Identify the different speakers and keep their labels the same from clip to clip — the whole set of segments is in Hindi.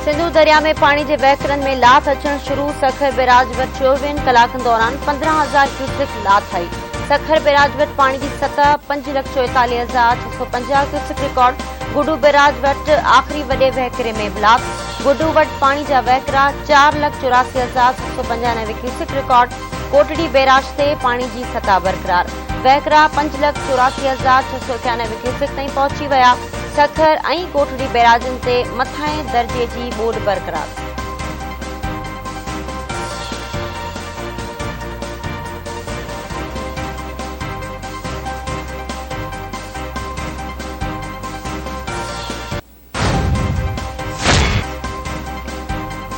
Speaker 1: सिंधु दरिया में पानी के वहकरनि में लाथ अचण शुरू। सखर बैराज वटि 24 कलाकनि दौरान 15,000 क्यूसेक लाथ आई। सखर बैराज वटि पानी की सतह 5,44,650 क्यूसेक रिकॉर्ड। गुडू बैराज वटि आख़िरी वॾे वहकरे में लाथ। गुडू वटि पानी जा वहकरा 4,84,695 क्यूसेक रिकॉर्ड। कोटड़ी बैराज से पानी की सतह बरकरार। वहकरा 5,84,691 क्यूसेक ताईं पहुंची विया। सखर ऐं कोटड़ी बैराजनि ते मथाएं दर्जे की ॿोॾ बरकरार।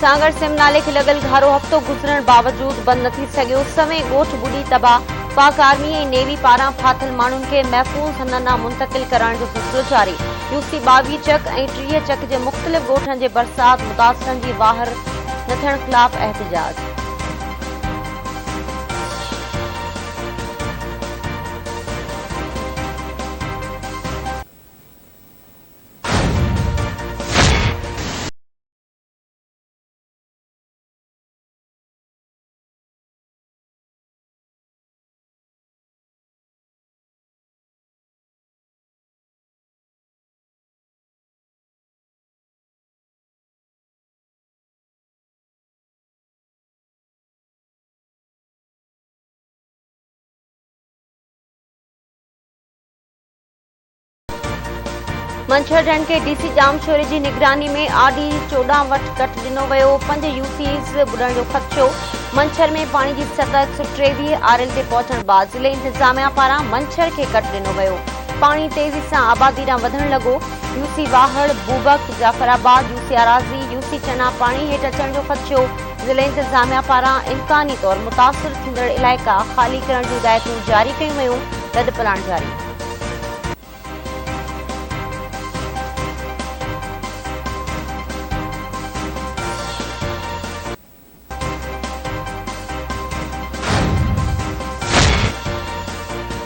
Speaker 1: सागर सिम नाले के लगल घारो हफ्तो गुजरण बावजूद बंद न थी सघियो। समय ॻोठ ॿुॾी तबाह। पाक आर्मी ऐं नेवी पारां फाथल माण्हुनि खे महफ़ूज़ हंधनि मुंतक़िल करण जो सिलसिलो जारी। यूसी 22 चक ऐं 30 चक जे मुख़्तलिफ़ ॻोठनि जे बरसात मुतासिरनि जी ॿाहिरि न थियण ख़िलाफ़ एहतिजाज। मंछर ढंढ के डीसी जामशोरे की निगरानी में आडी 14 वट कट दिनो वियो। 5 यूसीज बुडण जो खदशो। मंछर में पानी की सतह 123 आरएल ते पहुंचण बाद जिले इंतजामिया पारां मंछर के कट दिनो वियो। पानी तेजी से आबादी ॾांहुं वधण लॻो। यूसी वाहड़, बूबक, जाफराबाद, यूसी अराज़ी, यूसी चना पानी हेठि अचण जो खदशो। जिले इंतजामिया पारां इम्कानी तौर मुतासिर थींदड़ इलाइक़ा ख़ाली करण जूं हिदायतूं जारी कयूं वयूं। रद प्लान जारी।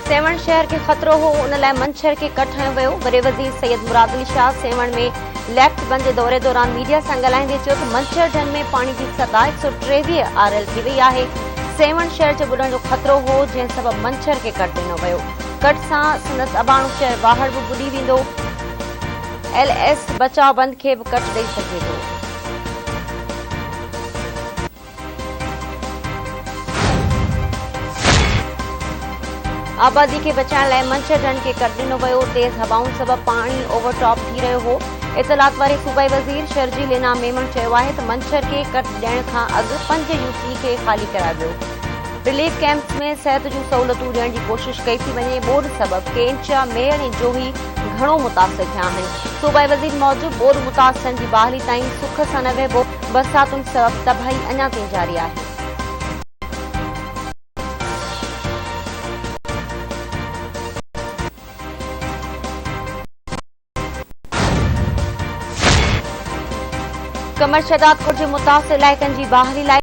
Speaker 1: सेवण शहर के खतरो हो, उन लाइ मंछर के कट हयो वियो। वॾे वज़ीर सैयद मुराद अली शाह सेवण में लेफ्ट बंद जे दौरे दौरान मीडिया सां ॻाल्हाईंदे चयो त मंछर ढंढ में पानी की सतह 123 आरएल थी वई आहे। सेवण शहर जे ॿुॾण जो खतरो हो, जंहिं सबब मंछर के कट ॾिनो वियो। कट सां संदसि अबाणो शहर वाहड़ बि ॿुॾी वेंदो। एलएस बचाव बंद खे बि कट ॾेई सघे थो। आबादी के बचाइण लाइ मंछर ढंढ के कट ॾिनो वियो। तेज़ हवाउनि सबब पानी ओवरटॉप थी रहियो हो। इतलात वारे सूबाई वज़ीर शर्जील इनाम मेमन चयो आहे त मंछर के कट ॾियण खां अॻु 5 यूसी खे ख़ाली करायो वियो। रिलीफ कैंप्स में सिहत जूं सहूलियतूं ॾियण जी कोशिश कई थी वञे। ॿोॾ सबब केंचा, मेयर ऐं जोही घणो मुतासिर थिया आहिनि। सूबाई वज़ीर मौजूद ॿोॾ मुतासिरनि जी बहाली ताईं सुख सां न विहिबो। बरसातुनि सबब तबाही अञा ताईं जारी आहे। कमर शदादपुर के मुतासिर इलाइक़नि जी बहाली लाइ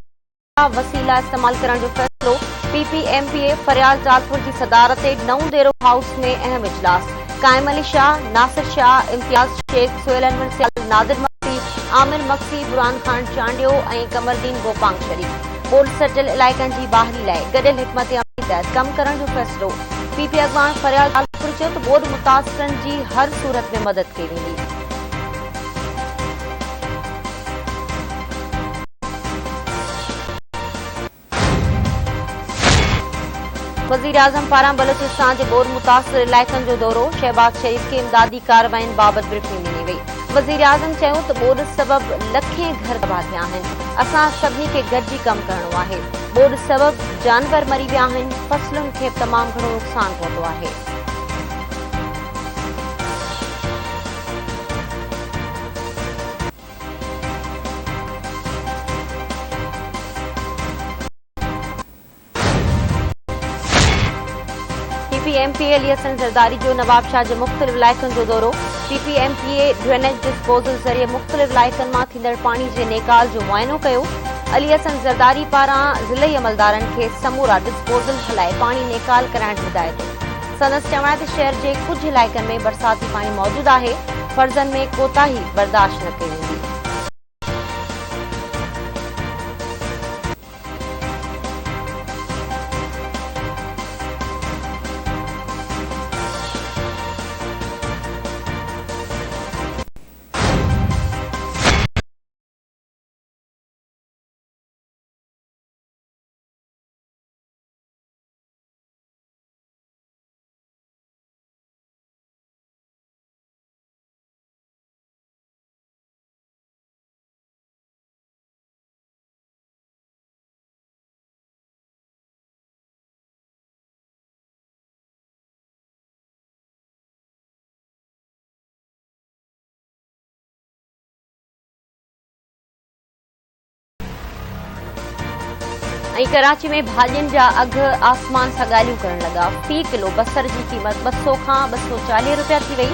Speaker 1: वसीला इस्तेमाल करण जो फ़ैसिलो। पीपीएमपीए फरियाद जालपुर की सदारत ते नऊं डेरो हाउस में अहम इजलास। कायम अली शाह, नासिर शाह, इम्तियाज शेख, सोहेल अनवर सियाल, नादिर मक्सी, आमिर मक्सी, बुरहान खान चांडियो ऐं कमरदीन गोपांग शरीफ। ॿोॾ सटियल इलाइक़नि जी बहाली लाइ गॾियल हिकमत अमली तहत कम करण जो फ़ैसिलो। पीपी अॻवान फरियाद जालपुर चयो त ॿोॾ मुतासिरनि जी हर सूरत में मदद कई वेंदी। वज़ीर आज़म पारां बलोचिस्तान के ॿोॾ मुतासिर इलाइक़नि जो दौरो। शहबाज शरीफ के इमदादी कार्रवाइनि बाबति ब्रीफिंग ॾिनी वई। वज़ीर आज़म चयो त ॿोॾ सबब लखें घर तबाह थिया आहिनि। असां सभिनी खे गॾिजी कमु करणो आहे। ॿोॾ सबब जानवर मरी विया आहिनि। फसलुनि खे तमामु घणो नुक़सान पहुतो आहे। पीपीएमपीए अली हसन ज़रदारी जो नवाब शाह के मुख़्तलिफ़ इलाइक़नि जो दौरो। पीपीएमपीए ड्रेनेज डिस्पोजल ज़रिए मुख़्तलिफ़ इलाइक़नि मां थींदड़ पानी के नेकाल जो मुआयनो कयो। अली हसन ज़रदारी पारां ज़िलई अमलदारनि खे समूरा डिस्पोजल हलाए पानी नेकाल कराइण जी हिदायत। संदसि चवण आहे त शहर के कुछ इलाइक़नि में बरसाती पानी मौजूद आहे। फर्ज़नि में कोताही बर्दाश्त न कई वेंदी। कराची में भाॼियुनि जा अघ आसमान सां ॻाल्हियूं करण लॻा। फ़ी किलो बसर जी क़ीमत 200 खां 240 रुपया थी वई।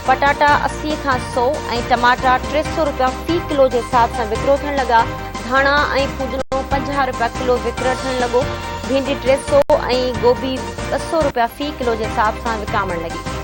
Speaker 1: पटाटा 80 खां 100 ऐं टमाटा 300 रुपया फ़ी किलो जे हिसाब सां विकिरो थियण लॻा। धाणा ऐं फूदनो 50 रुपया किलो विकिरो थियण लॻो। भिंडी 300 ऐं गोभी 200 रुपया फ़ी किलो जे हिसाब सां विकामण लॻी।